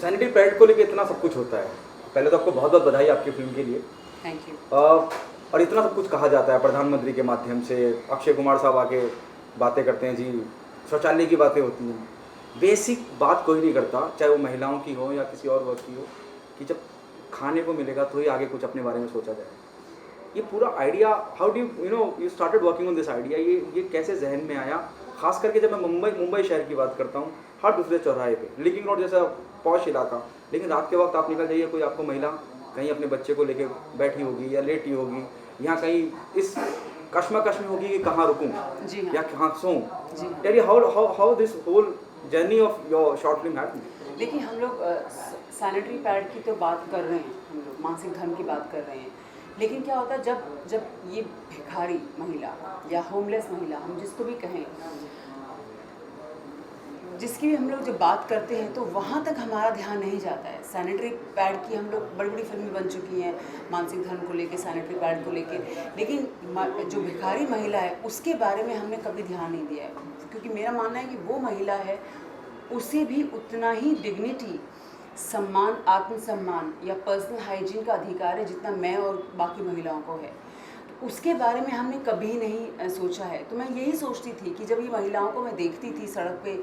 Sanitary pad को लेके इतना सब कुछ होता है। पहले तो आपको बहुत बहुत बधाई आपकी फिल्म के लिए। Thank you. और इतना सब कुछ कहा जाता है प्रधानमंत्री के माध्यम से, अक्षय कुमार साहब आके बातें करते हैं जी, शौचालय की बातें होती हैं। बेसिक बात कोई नहीं करता, चाहे वो महिलाओं की हो या किसी और वर्ग की हो, कि जब खाने को मिलेगा तो ही आगे कुछ अपने बारे में सोचा जाए। ये पूरा idea, how do you started working on this idea, ये कैसे जहन में आया? खास करके जब मैं मुंबई शहर की बात करता हूँ, हर दूसरे चौराहे पे, लिंकिंग रोड जैसा पॉश इलाका, लेकिन रात के वक्त आप निकल जाइए, कोई आपको महिला कहीं अपने बच्चे को लेके बैठी होगी या लेटी होगी, यहाँ कहीं इस कश्मकश में होगी कि कहाँ रुकूँ या कहाँ सोऊं। Tell how this whole journey of your short film happened. देखिए, हम लोग सैनिटरी पैड की तो बात कर रहे हैं, हम लोग मानसिक धर्म की बात कर रहे हैं, लेकिन क्या होता है जब ये भिखारी महिला या होमलेस महिला, हम जिसको भी कहें, जिसकी भी हम लोग जब बात करते हैं तो वहाँ तक हमारा ध्यान नहीं जाता है। सैनिटरी पैड की हम लोग बड़ी बड़ी फिल्में बन चुकी हैं मानसिक धर्म को लेके, सैनिटरी पैड को लेके, लेकिन जो भिखारी महिला है उसके बारे में हमने कभी ध्यान नहीं दिया है, क्योंकि मेरा मानना है कि वो महिला है, उसे भी उतना ही डिग्निटी, सम्मान, आत्मसम्मान या पर्सनल हाइजीन का अधिकार है जितना मैं और बाकी महिलाओं को है। तो उसके बारे में हमने कभी नहीं सोचा है। तो मैं यही सोचती थी कि जब ये महिलाओं को मैं देखती थी सड़क पे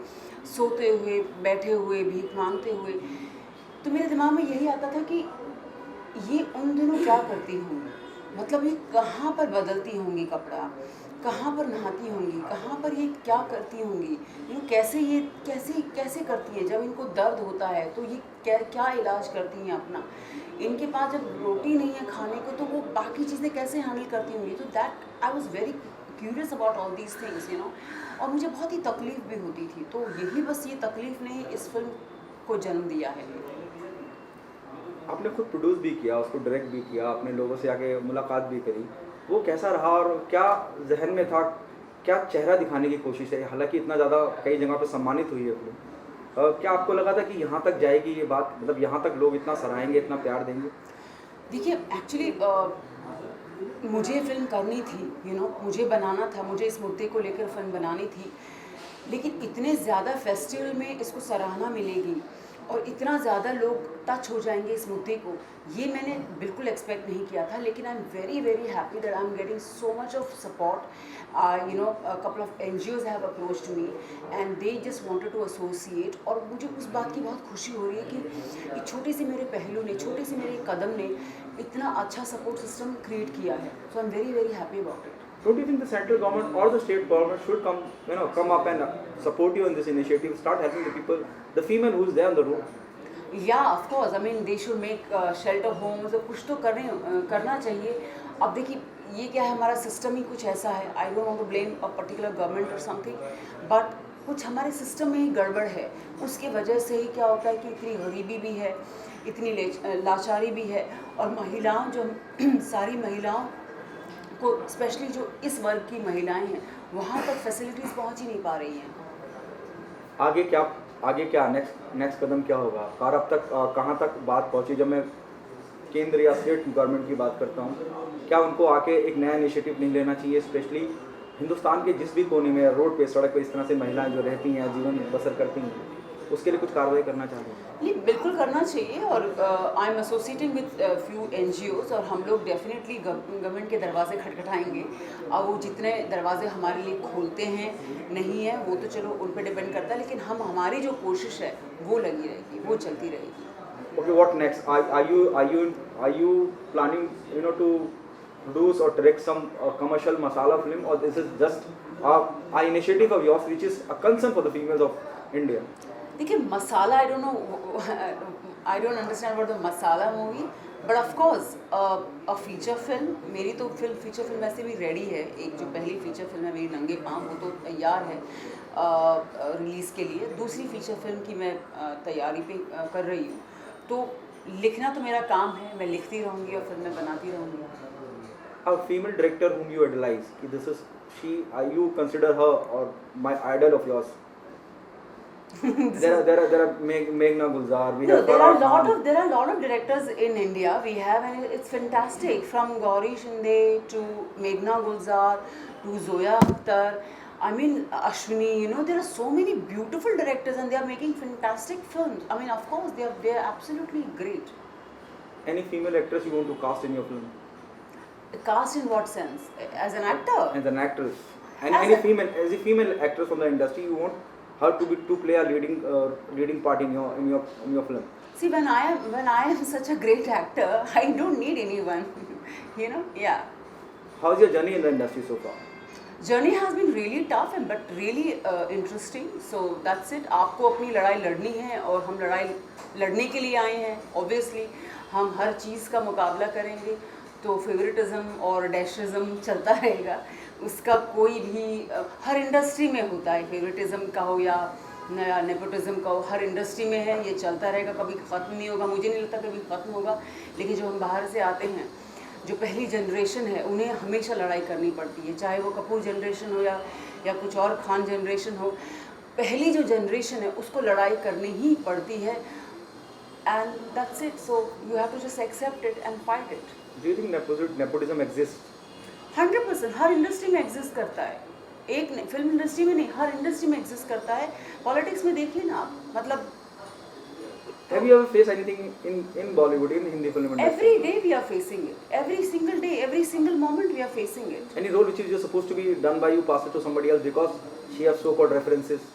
सोते हुए, बैठे हुए, भीख मांगते हुए, तो मेरे दिमाग में यही आता था कि ये उन दिनों क्या करती होंगी, मतलब ये कहाँ पर बदलती होंगी कपड़ा, कहाँ पर नहाती होंगी, कहाँ पर ये क्या करती होंगी, ये कैसे करती है। जब इनको दर्द होता है तो ये क्या इलाज करती हैं अपना, इनके पास जब रोटी नहीं है खाने को तो वो बाकी चीज़ें कैसे हैंडल करती होंगी। तो that I was very curious about all these things, और मुझे बहुत ही तकलीफ़ भी होती थी। तो यही बस ये तकलीफ़ ने इस फिल्म को जन्म दिया है। आपने खुद प्रोड्यूस भी किया, उसको डायरेक्ट भी किया, अपने लोगों से आके मुलाकात भी करी, वो कैसा रहा और क्या जहन में था, क्या चेहरा दिखाने की कोशिश है? हालांकि इतना ज़्यादा कई जगह पे सम्मानित हुई है फिल्म, क्या आपको लगा था कि यहाँ तक जाएगी ये बात, मतलब यहाँ तक लोग इतना सराहेंगे, इतना प्यार देंगे? देखिए, एक्चुअली मुझे फ़िल्म करनी थी, मुझे बनाना था, मुझे इस मुद्दे को लेकर फ़िल्म बनानी थी, लेकिन इतने ज़्यादा फेस्टिवल में इसको सराहना मिलेगी और इतना ज़्यादा लोग टच हो जाएंगे इस मुद्दे को, ये मैंने बिल्कुल एक्सपेक्ट नहीं किया था। लेकिन I am very very happy that I am getting so much of support. Couple of NGOs have approached me and they just wanted to associate, और मुझे उस बात की बहुत खुशी हो रही है कि छोटे से मेरे पहलू ने, छोटे से मेरे कदम ने इतना अच्छा सपोर्ट सिस्टम क्रिएट किया है। So I am very very happy about it. Don't you think the central government or the state government should come up and support you in this initiative, start helping the people, the female who's there on the road? Yeah, of course. I mean, they should make shelter homes, और कुछ तो करना चाहिए। अब देखिए, ये क्या है, हमारा सिस्टम ही कुछ ऐसा है। I don't want to blame a particular government और समथिंग, बट कुछ हमारे सिस्टम में ही गड़बड़ है। उसके वजह से ही क्या होता है कि इतनी गरीबी भी है, इतनी लाचारी भी है, और महिलाओं जो सारी महिलाओं को, स्पेशली जो इस वर्ग की महिलाएं हैं, वहाँ तक फैसिलिटीज़ पहुँच ही नहीं पा रही हैं। आगे क्या नेक्स्ट कदम क्या होगा? कार अब तक कहाँ तक बात पहुँची? जब मैं केंद्र या स्टेट गवर्नमेंट की बात करता हूँ, क्या उनको आके एक नया इनिशिएटिव नहीं लेना चाहिए? स्पेशली हिंदुस्तान के जिस भी कोने में, रोड पे, सड़क पे इस तरह से महिलाएं जो रहती हैं, जीवन बसर करती हैं, उसके लिए कुछ कार्रवाई करना चाहते हैं? ये बिल्कुल करना चाहिए, और I am associating with few NGOs, और हम लोग डेफिनेटली गवर्नमेंट के दरवाजे खटखटाएंगे। अब वो जितने दरवाजे हमारे लिए खोलते हैं नहीं है, वो तो चलो उन पे डिपेंड करता है, लेकिन हमारी जो कोशिश है वो लगी रहेगी, वो चलती रहेगी। Okay, what next? Are you planning, to produce or direct some commercial masala film, or this is just a initiative of yours which is a concern for the females of India? देखिए, masala, I don't understand what the masala movie, but of course a feature film, मेरी तो feature film वैसे भी ready है। एक जो पहली feature film है मेरी, नंगे पाँव, वो तो तैयार है रिलीज़ के लिए। दूसरी फीचर फिल्म की मैं तैयारी पे कर रही हूँ। तो लिखना तो मेरा काम है, मैं लिखती रहूँगी और फिल्में बनाती रहूँगी। A female director whom you idolize, you consider her or my idol of yours? There are Meghna Gulzar. There are a lot of directors in India we have, and it's fantastic. From Gauri Shinde to Meghna Gulzar to Zoya Akhtar, I mean, Ashwini, you know, there are so many beautiful directors and they are making fantastic films. I mean, of course, they are absolutely great. Any female actress you want to cast in your film? Cast in what sense? As an actor? As an actress. And As any a- female actress from the industry, you want her to play a leading part in your film. See, when I am such a great actor, I don't need anyone. You know, yeah. How's your journey in the industry so far? Journey has been really tough and but really interesting. So that's it. आपको अपनी लड़ाई लड़नी है और हम लड़ाई लड़ने के लिए आए हैं. ऑब्वियसली हम हर चीज़ का मुकाबला करेंगे, तो फेवरेटिज्म और डैशरिज्म चलता रहेगा. उसका कोई भी हर इंडस्ट्री में होता है. फेवरेटिज्म का हो या नया नेपोटिज्म का हो, हर इंडस्ट्री में है. ये चलता रहेगा, कभी ख़त्म नहीं होगा. मुझे नहीं लगता कभी ख़त्म होगा. लेकिन जो हम बाहर से आते हैं, जो पहली जनरेशन है, उन्हें हमेशा लड़ाई करनी पड़ती है. चाहे वो कपूर जनरेशन हो या कुछ और खान जनरेशन हो. पहली जो जनरेशन है उसको लड़ाई करनी ही पड़ती है. And that's it. So you have to just accept it and fight it. Do you think nepotism exists? 100% हर इंडस्ट्री में एग्जिस्ट करता है. एक नहीं, फिल्म इंडस्ट्री में नहीं, हर इंडस्ट्री में एग्जिस्ट करता है. पॉलिटिक्स में देखिए ना आप, मतलब Have you ever faced anything in Bollywood, in Hindi film industry? every day we are facing it. Every single day, every single moment we are facing it. Any role which is just supposed to be done by you, pass it to somebody else because she has so-called references.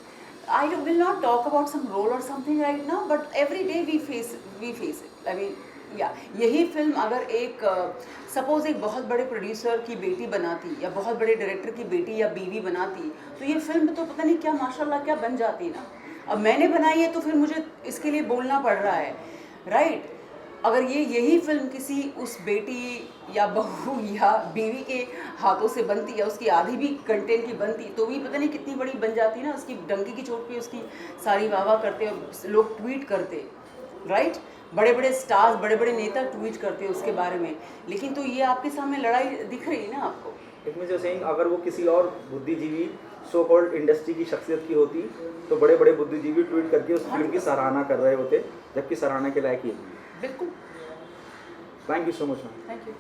Will not talk about some role or something right now, but every day we face it. I mean, yeah, यही film अगर एक suppose एक बहुत बड़े producer की बेटी बनाती या बहुत बड़े डायरेक्टर की बेटी या बीवी बनाती, तो ये फिल्म तो पता नहीं क्या माशाल्लाह क्या बन जाती ना. अब मैंने बनाई है तो फिर मुझे इसके लिए बोलना पड़ रहा है, राइट. अगर यही फिल्म किसी उस बेटी या बहू या बीवी के हाथों से बनती या उसकी आधी भी कंटेंट की बनती, तो भी पता नहीं कितनी बड़ी बन जाती ना. उसकी डंकी की चोट पे उसकी सारी वाह वाह करते, लोग ट्वीट करते, राइट. बड़े बड़े स्टार्स, बड़े बड़े नेता ट्वीट करते उसके बारे में. लेकिन तो ये आपके सामने लड़ाई दिख रही है ना आपको. It means you're saying अगर वो किसी और बुद्धिजीवी सो कॉल्ड इंडस्ट्री की शख्सियत की होती तो बड़े बड़े बुद्धिजीवी ट्वीट करके उस फिल्म की सराहना कर रहे होते, जबकि सराहना के लायक ही है. बिल्कुल. Thank you so much ma'am. Thank you.